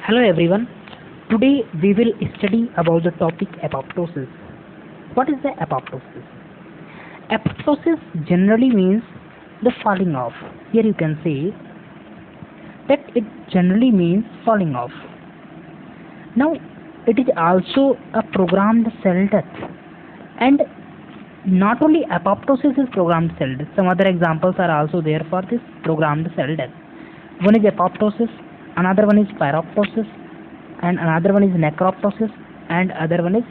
Hello everyone. Today we will study about the topic apoptosis. What is the apoptosis? Apoptosis generally means the falling off. Here you can say that it generally means falling off. Now it is also a programmed cell death, and not only apoptosis is programmed cell death, some other examples are also there for this programmed cell death. One is apoptosis, another one is pyroptosis, and another one is necroptosis, and other one is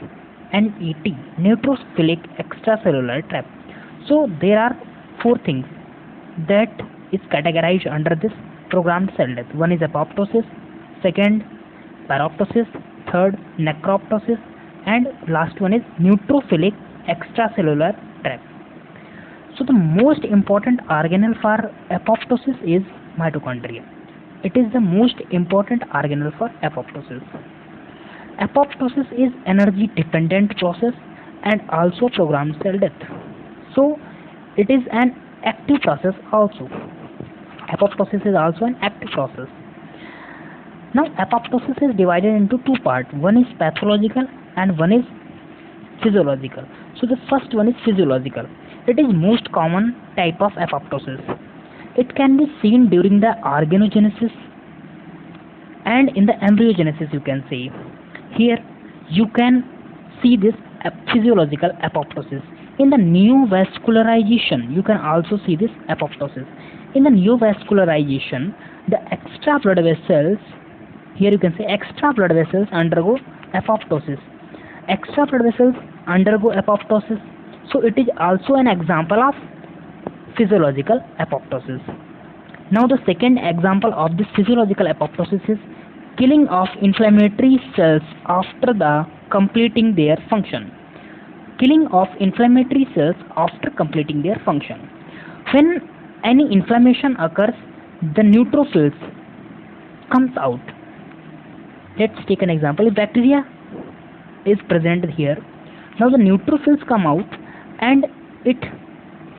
NET, neutrophilic extracellular trap. So there are four things that is categorized under this programmed cell death. One is apoptosis, second pyroptosis, third necroptosis, and last one is neutrophilic extracellular trap. So the most important organelle for apoptosis is mitochondria. It is the most important organelle for apoptosis. Apoptosis is energy dependent process and also programmed cell death. So it is an active process also. Apoptosis is also an active process. Now apoptosis is divided into two parts. One is pathological and one is physiological. So the first one is physiological. It is most common type of apoptosis. It can be seen during the organogenesis and in the embryogenesis, you can say. Here you can see this physiological apoptosis. In the neovascularization, you can also see this apoptosis. In the neovascularization, the extra blood vessels, here you can say extra blood vessels undergo apoptosis. Extra blood vessels undergo apoptosis. So it is also an example of physiological apoptosis. Now the second example of this physiological apoptosis is killing of inflammatory cells after the completing their function. Killing of inflammatory cells after completing their function. When any inflammation occurs, the neutrophils comes out. Let's take an example. If bacteria is present here, now the neutrophils come out and it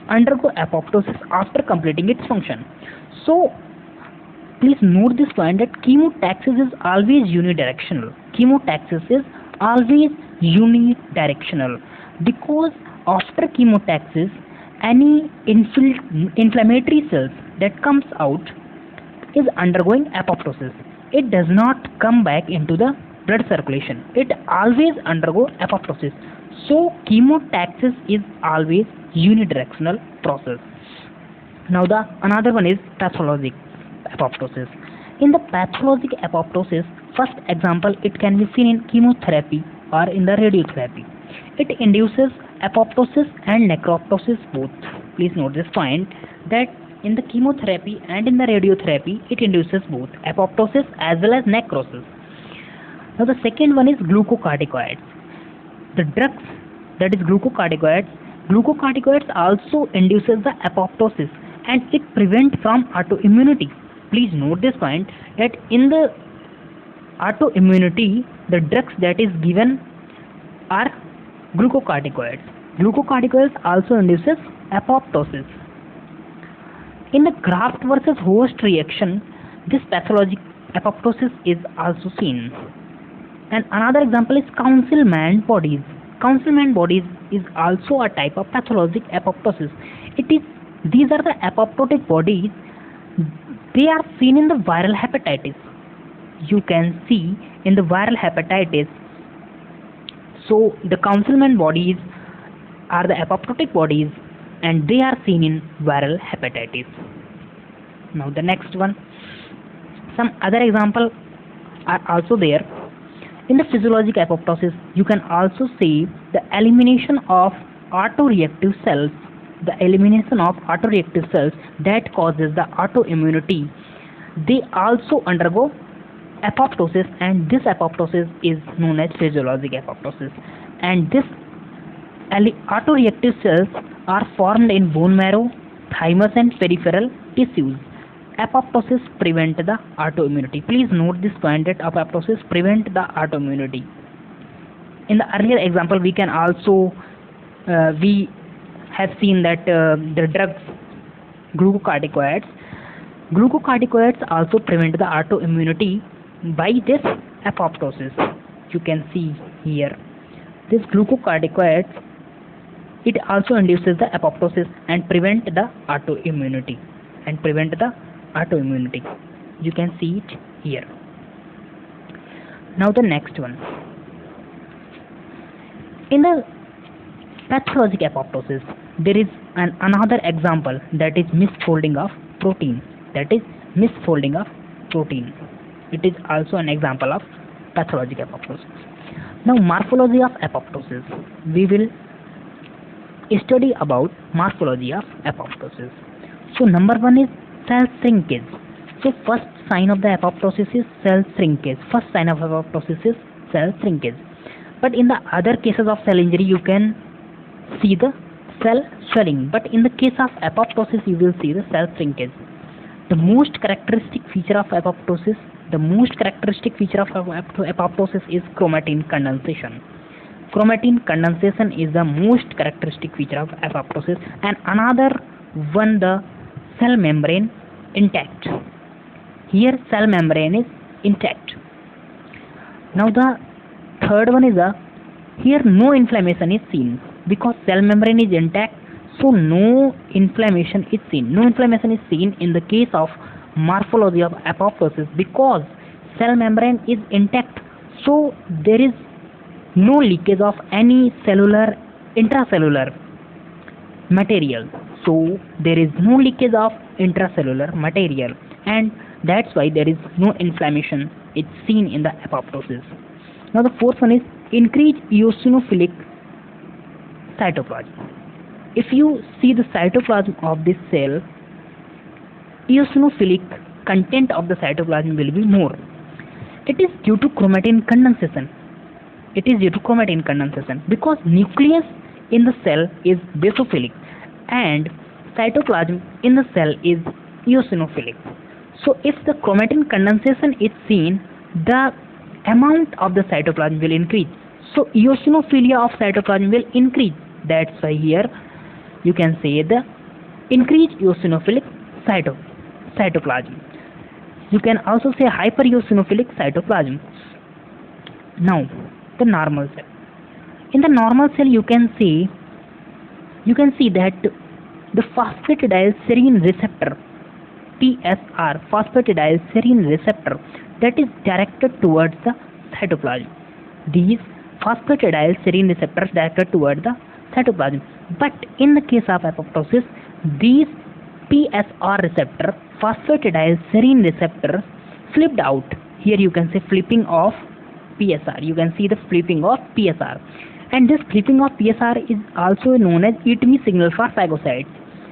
undergo apoptosis after completing its function. So please note this point that chemotaxis is always unidirectional. Chemotaxis is always unidirectional because after chemotaxis, any inflammatory cells that comes out is undergoing apoptosis. It does not come back into the blood circulation. It always undergo apoptosis. So chemotaxis is always unidirectional process. Now the another one is pathologic apoptosis. In the pathologic apoptosis, first example, it can be seen in chemotherapy or in the radiotherapy. It induces apoptosis and necroptosis both. Please note this point that in the chemotherapy and in the radiotherapy, it induces both apoptosis as well as necrosis. Now the second one is glucocorticoids. The drugs, that is glucocorticoids also induces the apoptosis and it prevents from autoimmunity. Please note this point that in the autoimmunity, the drugs that is given are glucocorticoids. Glucocorticoids also induces apoptosis. In the graft versus host reaction, this pathologic apoptosis is also seen. And another example is councilman bodies. Councilman bodies is also a type of pathologic apoptosis. These are the apoptotic bodies. They are seen in the viral hepatitis. You can see in the viral hepatitis. So the councilman bodies are the apoptotic bodies and they are seen in viral hepatitis. Now the next one. Some other examples are also there. In the physiologic apoptosis, you can also see the elimination of autoreactive cells. The elimination of autoreactive cells that causes the autoimmunity. They also undergo apoptosis and this apoptosis is known as physiologic apoptosis. And this autoreactive cells are formed in bone marrow, thymus and peripheral tissues. Apoptosis prevent the autoimmunity. Please note this point that apoptosis prevent the autoimmunity. In the earlier example, we can also we have seen that the drugs glucocorticoids also prevent the autoimmunity by this apoptosis. You can see here this glucocorticoids, it also induces the apoptosis and prevent the autoimmunity You can see it here. Now the next one, in the pathologic apoptosis, there is another example, that is misfolding of protein. It is also an example of pathologic apoptosis. Now morphology of apoptosis. We will study about morphology of apoptosis. So number one is cell shrinkage. So first sign of the apoptosis is cell shrinkage. But in the other cases of cell injury, you can see the cell swelling. But in the case of apoptosis, you will see the cell shrinkage. The most characteristic feature of apoptosis is chromatin condensation. Chromatin condensation is the most characteristic feature of apoptosis, and another one, the cell membrane intact. Here cell membrane is intact. Now the third one is here no inflammation is seen, because cell membrane is intact, so no inflammation is seen. In the case of morphology of apoptosis, because cell membrane is intact, so there is no leakage of any intracellular material. And that's why there is no inflammation it's seen in the apoptosis. Now the fourth one is increased eosinophilic cytoplasm. If you see the cytoplasm of this cell, eosinophilic content of the cytoplasm will be more. It is due to chromatin condensation. Because nucleus in the cell is basophilic and cytoplasm in the cell is eosinophilic. So if the chromatin condensation is seen, the amount of the cytoplasm will increase. So eosinophilia of cytoplasm will increase. That's why here you can say the increased eosinophilic cytoplasm. You can also say hypereosinophilic cytoplasm. Now the normal cell. In the normal cell, you can see that the phosphatidylserine receptor, PSR, phosphatidylserine receptor, that is directed towards the cytoplasm. These phosphatidylserine receptors directed towards the cytoplasm. But in the case of apoptosis, these PSR receptor, phosphatidylserine receptors, flipped out. Here you can say flipping of PSR. You can see the flipping of PSR. And this flipping of PSR is also known as eat me signal for phagocytes.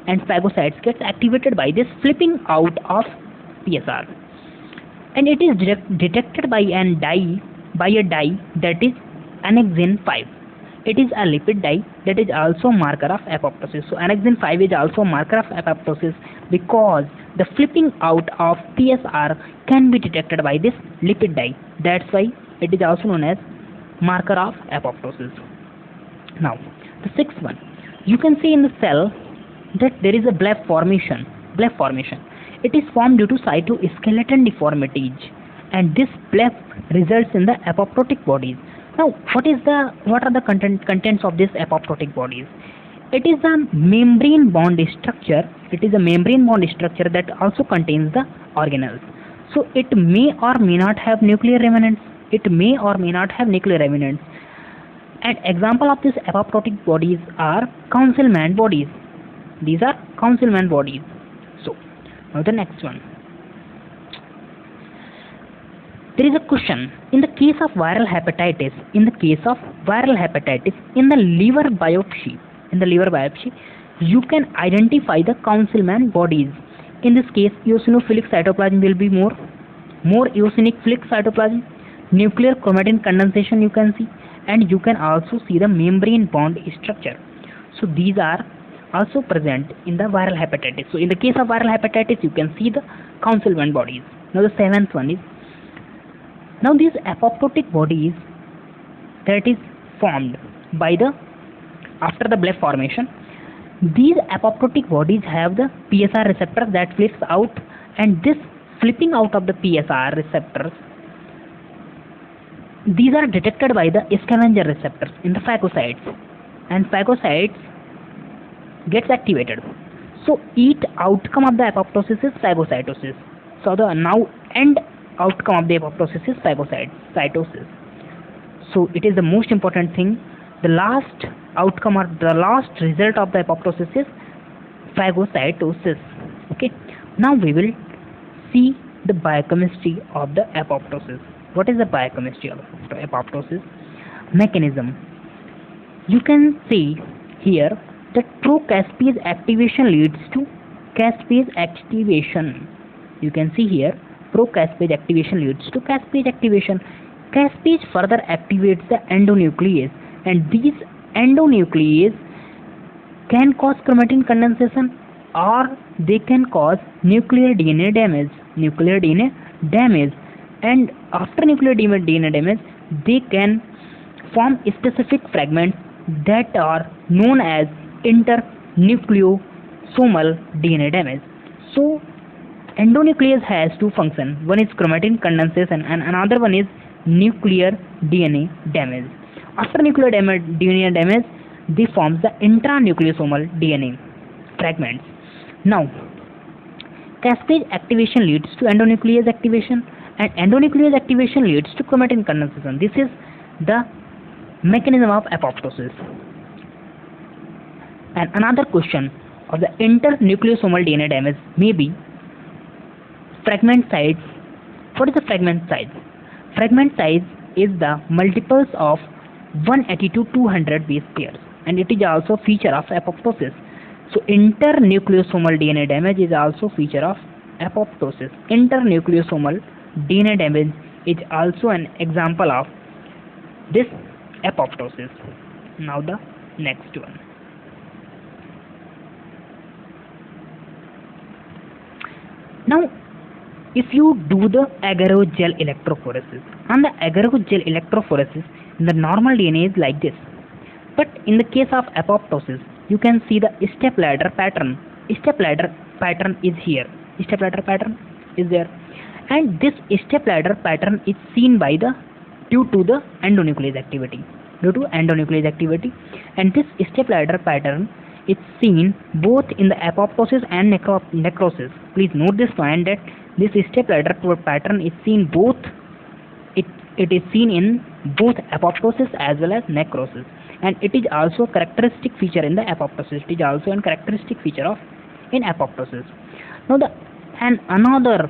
And phagocytes gets activated by this flipping out of PSR. And it is detected by a dye that is annexin 5. It is a lipid dye that is also marker of apoptosis. So annexin 5 is also marker of apoptosis, because the flipping out of PSR can be detected by this lipid dye. That's why it is also known as marker of apoptosis. Now the sixth one, you can see in the cell that there is a bleb formation. It is formed due to cytoskeleton deformities, and this bleb results in the apoptotic bodies. Now what are the contents of this apoptotic bodies? It is a membrane bond structure. That also contains the organelles. So it may or may not have nuclear remnants. And example of these apoptotic bodies are Councilman bodies. These are Councilman bodies. So now the next one. There is a question. In the case of viral hepatitis, in the liver biopsy, you can identify the Councilman bodies. In this case, eosinophilic cytoplasm will be more eosinophilic cytoplasm, nuclear chromatin condensation you can see, and you can also see the membrane bond structure. So these are also present in the viral hepatitis. So in the case of viral hepatitis, you can see the Councilman bodies. Now the seventh one is, now these apoptotic bodies that is formed by after the bleb formation, these apoptotic bodies have the PSR receptor that flips out, and this flipping out of the PSR receptors These are detected by the scavenger receptors in the phagocytes, and phagocytes gets activated. So each outcome of the apoptosis is phagocytosis. So the now end outcome of the apoptosis is phagocytosis. So it is the most important thing. The last outcome or the last result of the apoptosis is phagocytosis. Okay. Now we will see the biochemistry of the apoptosis. What is the biochemistry of apoptosis? Mechanism. You can see here that pro-caspase activation leads to caspase activation. You can see here pro-caspase activation leads to caspase activation. Caspase further activates the endonuclease, and these endonuclease can cause chromatin condensation, or they can cause nuclear DNA damage. And after nuclear DNA damage, they can form specific fragments that are known as internucleosomal DNA damage. So endonuclease has two functions. One is chromatin condensation and another one is nuclear DNA damage. After nuclear DNA damage, they forms the intranucleosomal DNA fragments. Now, caspase activation leads to endonuclease activation, and endonuclease activation leads to chromatin condensation. This is the mechanism of apoptosis. And another question of the internucleosomal DNA damage may be fragment size. What is the fragment size? Fragment size is the multiples of 180 to 200 base pairs, and it is also a feature of apoptosis. So internucleosomal DNA damage is also feature of apoptosis. Internucleosomal DNA damage is also an example of this apoptosis. Now the next one. Now if you do the agarogel electrophoresis, on the agarogel electrophoresis, the normal DNA is like this. But in the case of apoptosis, you can see the step ladder pattern. Step ladder pattern is here. Step ladder pattern is there. And this step ladder pattern is seen by the due to the endonuclease activity. And this step ladder pattern is seen both in the apoptosis and necrosis. Please note this point that this step ladder pattern is seen both. It is seen in both apoptosis as well as necrosis, and it is also a characteristic feature in the apoptosis. It is also a characteristic feature of in apoptosis. Now another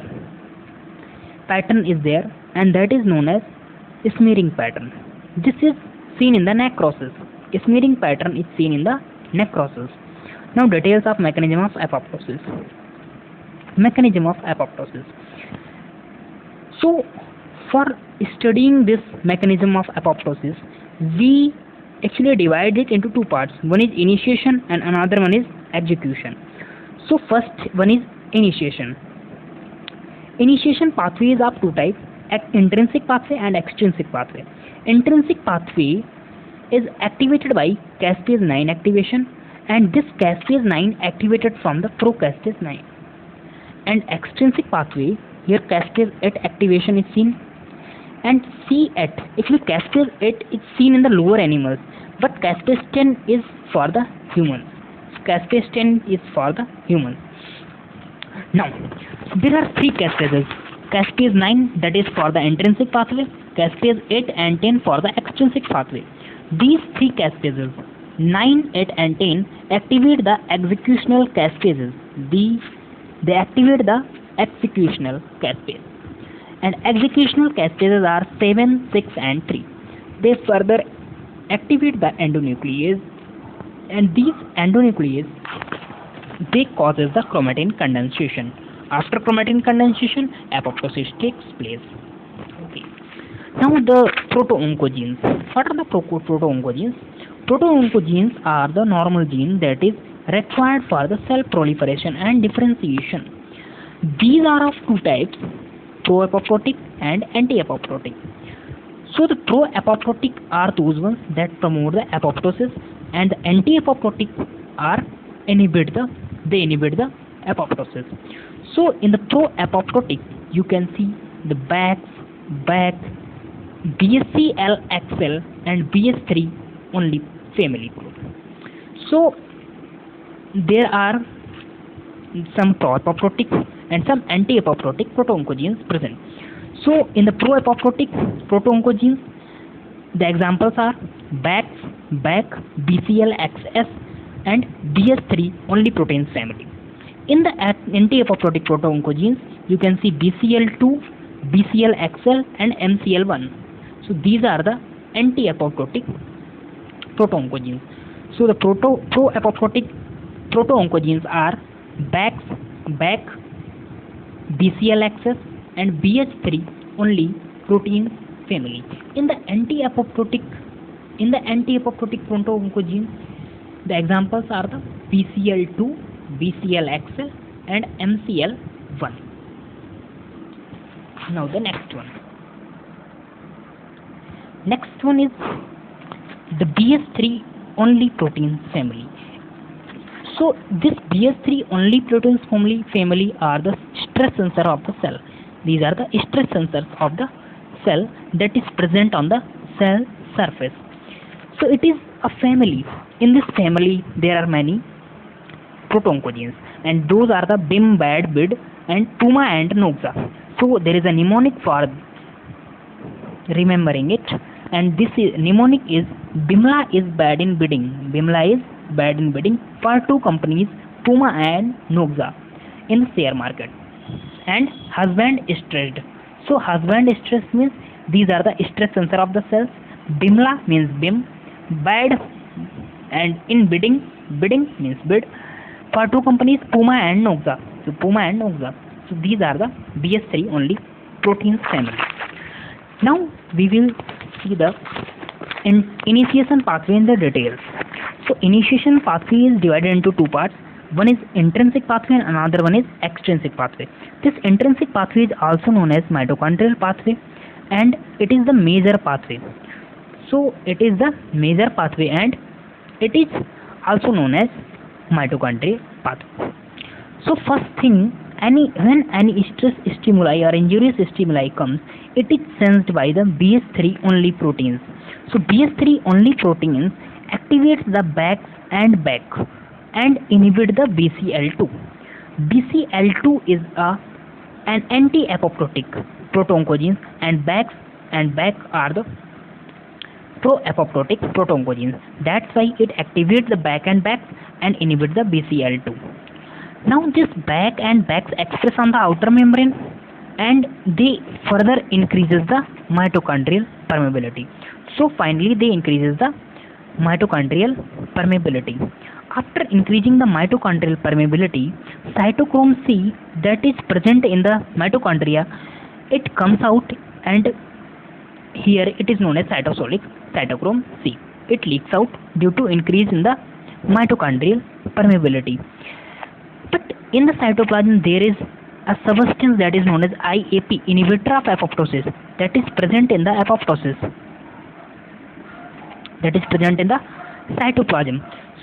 pattern is there, and that is known as smearing pattern. This is seen in the necrosis. Smearing pattern is seen in the necrosis. Now details of mechanism of apoptosis. So for studying this mechanism of apoptosis, we actually divide it into two parts. One is initiation and another one is execution. So first one is initiation. Initiation pathway is of two types: intrinsic pathway and extrinsic pathway. Intrinsic pathway is activated by caspase 9 activation, and this caspase 9 activated from the pro-caspase 9. And extrinsic pathway, here caspase 8 activation is seen, and C8, actually caspase 8 is seen in the lower animals, but caspase 10 is for the humans. Caspase 10 is for the humans. Now there are three caspases: caspase 9, that is for the intrinsic pathway, caspase 8 and 10 for the extrinsic pathway. These three caspases, 9, 8 and 10, activate the executional caspases. They activate the executional caspase, and executional caspases are 7, 6 and 3. They further activate the endonuclease, and these endonuclease, they causes the chromatin condensation. After chromatin condensation, apoptosis takes place. Okay. Now the proto-oncogenes. What are the proto-oncogenes? Proto-oncogenes are the normal gene that is required for the cell proliferation and differentiation. These are of two types: pro-apoptotic and anti-apoptotic. So the pro-apoptotic are those ones that promote the apoptosis, and the anti-apoptotic are inhibit the apoptosis. So in the pro-apoptotic, you can see the back, BCLXL and BS3 only family group. So there are some pro-apoptotic and some anti-apoptotic proto-oncogenes present. So in the pro-apoptotic proto-oncogenes, the examples are BAC, BCLXS and BS3 only proteins family. In the anti-apoptotic proto-oncogenes, you can see BCL2, BCLXL and MCL1. So these are the anti-apoptotic proto-oncogenes. So the pro-apoptotic proto-oncogenes are BAC, BCLXS and BH3 only protein family. In the anti-apoptotic proto-oncogenes, the examples are the BCL2, BCLXL and MCL1. Now the next one is the BS3 only protein family. So this BS3 only proteins family are the stress sensor of the cell. These are the stress sensors of the cell that is present on the cell surface. So it is a family. In this family there are many proto-oncogenes, and those are the BIM, BAD, BID and PUMA and NOXA. So there is a mnemonic for remembering it, and this mnemonic is BIMLA is bad in bidding. BIMLA is bad in bidding for two companies, PUMA and NOXA, in the share market. And husband stressed. So husband stress means these are the stress sensor of the cells. BIMLA means BIM, bad and in bidding means bid for two companies, PUMA and NOXA. So PUMA and NOXA. So these are the BS3 only proteins family. Now we will see the initiation pathway in the details. So initiation pathway is divided into two parts. One is intrinsic pathway and another one is extrinsic pathway. This intrinsic pathway is also known as mitochondrial pathway, and it is the major pathway. So it is the major pathway and it is also known as mitochondrial pathway. So first thing, when any stress stimuli or injurious stimuli comes, it is sensed by the BS3 only proteins. So BS3 only proteins activates the BAC and inhibit the BCL2. BCL2 is an anti-apoptotic proto-oncogenes, and BAC are the pro-apoptotic proto-oncogenes. That's why it activates the BAC and inhibits the BCL2. Now this BAC express on the outer membrane, and they further increases the mitochondrial permeability. So finally they increases the mitochondrial permeability. After increasing the mitochondrial permeability, cytochrome C that is present in the mitochondria, it comes out, and here it is known as cytosolic cytochrome C. It leaks out due to increase in the mitochondrial permeability. But in the cytoplasm there is a substance that is known as IAP, inhibitor of apoptosis, that is present in the apoptosis, that is present in the cytoplasm.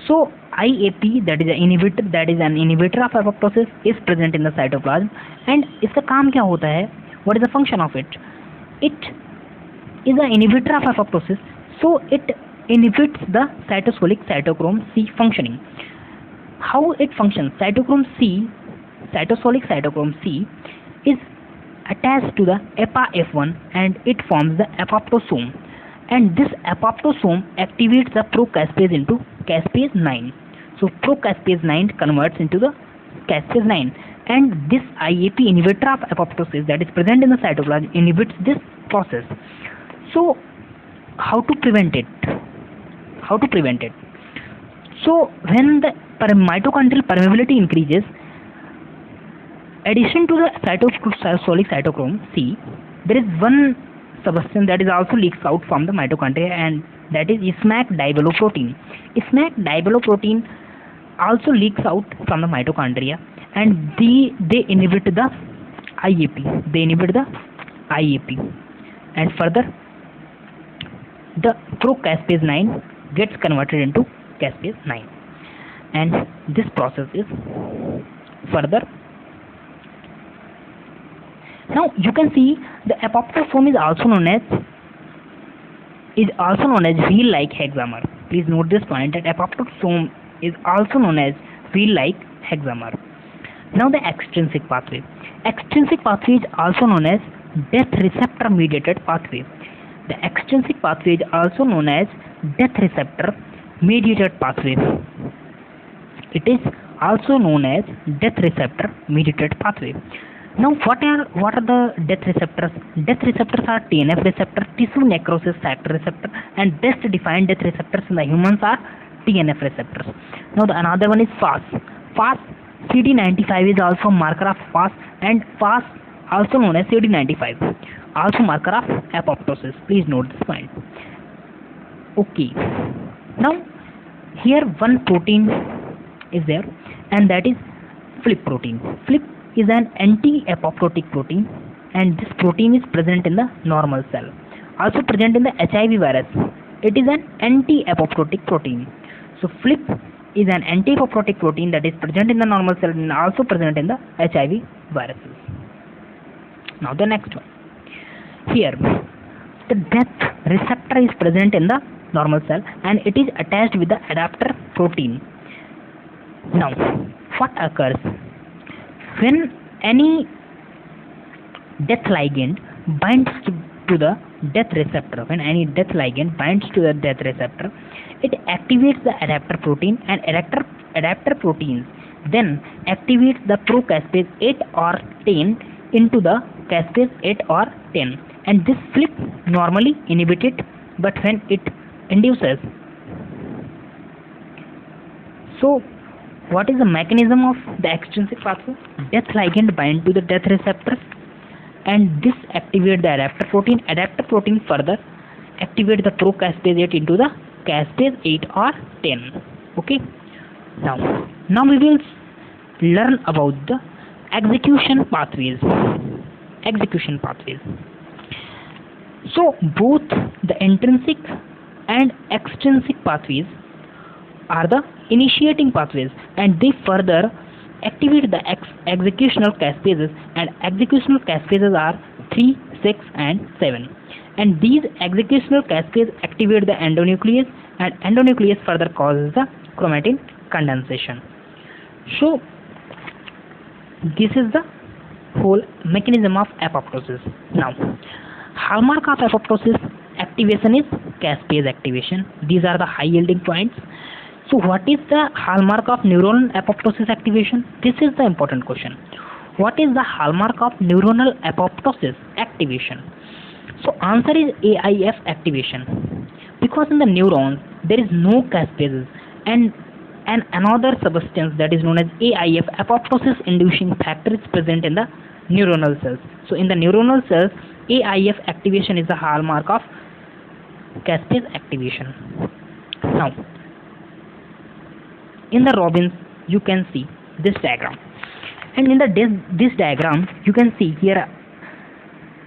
So IAP, that is an inhibitor of apoptosis, is present in the cytoplasm. And इसका काम क्या होता है? What is the function of it? It is an inhibitor of apoptosis, so it inhibits the cytosolic cytochrome C functioning. How it functions? Cytosolic cytochrome C is attached to the APA-F1 and it forms the apoptosome. And this apoptosome activates the procaspase into caspase 9. So procaspase 9 converts into the caspase 9, and this IAP, inhibitor of apoptosis, that is present in the cytoplasm, inhibits this process. So how to prevent it? So when the mitochondrial permeability increases, addition to the cytosolic cytochrome C, there is one substance that is also leaks out from the mitochondria, and that is SMAC divalprotein. SMAC divalprotein also leaks out from the mitochondria, and they inhibit the IAP. And further the procaspase 9 gets converted into caspase 9, and this process is further. Now you can see the apoptosome is also known as is also known as wheel-like hexamer. Please note this point that apoptosis is also known as wheel-like hexamer. Now the extrinsic pathway. Extrinsic pathway is also known as death receptor mediated pathway. The extrinsic pathway is also known as death receptor mediated pathway. It is also known as death receptor mediated pathway. Now what are the death receptors? Death receptors are TNF receptor, tissue necrosis factor receptor, and best defined death receptors in the humans are TNF receptors. Now the another one is FAS. FAS CD95 is also marker of FAS, and FAS also known as CD95, also marker of apoptosis. Please note this point. Okay. Now here one protein is there, and that is FLIP protein. FLIP is an anti-apoptotic protein, and this protein is present in the normal cell, also present in the HIV virus. It is an anti-apoptotic protein. So FLIP is an anti-apoptotic protein that is present in the normal cell and also present in the HIV viruses. Now the next one. Here the death receptor is present in the normal cell and it is attached with the adapter protein. Now what occurs when any death ligand binds to the death receptor? When any death ligand binds to the death receptor, it activates the adapter protein, and adapter proteins then activates the procaspase 8 or 10 into the caspase 8 or 10, and this FLIP normally inhibited, but when it induces. So what is the mechanism of the extrinsic pathway? Death ligand bind to the death receptors and this activate the adapter protein. Adapter protein further activate the procaspase 8 into the caspase 8 or 10. Okay. Now we will learn about the execution pathways. So both the intrinsic and extrinsic pathways are the initiating pathways, and they further activate the executional caspases, and executional caspases are 3, 6 and 7, and these executional caspases activate the endonuclease, and endonuclease further causes the chromatin condensation. So this is the whole mechanism of apoptosis. Now hallmark of apoptosis activation is caspase activation. These are the high yielding points. So what is the hallmark of neuronal apoptosis activation? This is the important question. What is the hallmark of neuronal apoptosis activation? So answer is AIF activation, because in the neurons there is no caspases and another substance that is known as AIF, apoptosis inducing factor, is present in the neuronal cells. So in the neuronal cells, AIF activation is the hallmark of caspase activation. Now in the Robbins you can see this diagram, and in this diagram you can see here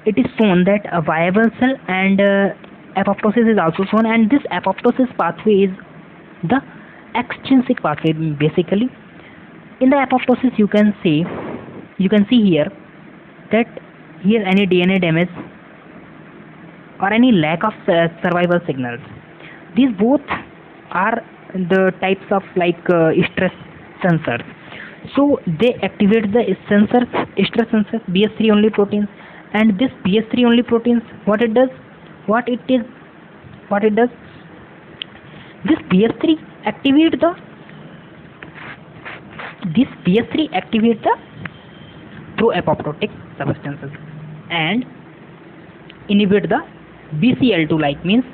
it is shown that a viable cell and apoptosis is also shown, and this apoptosis pathway is the extrinsic pathway. Basically in the apoptosis you can see here that here any DNA damage or any lack of survival signals, these both are the types of like stress sensors. So they activate the stress sensors, BS3 only proteins, and this BS3 only proteins, what it does, this BS3 activate the pro-apoptotic substances and inhibit the BCL2, like means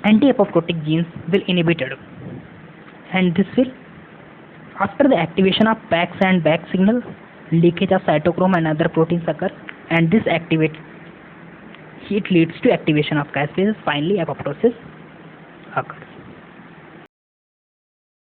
anti-apoptotic genes will inhibited, and this will, after the activation of PAX and BAX signal, leakage of cytochrome and other proteins occur, and this it leads to activation of caspases. Finally apoptosis occurs.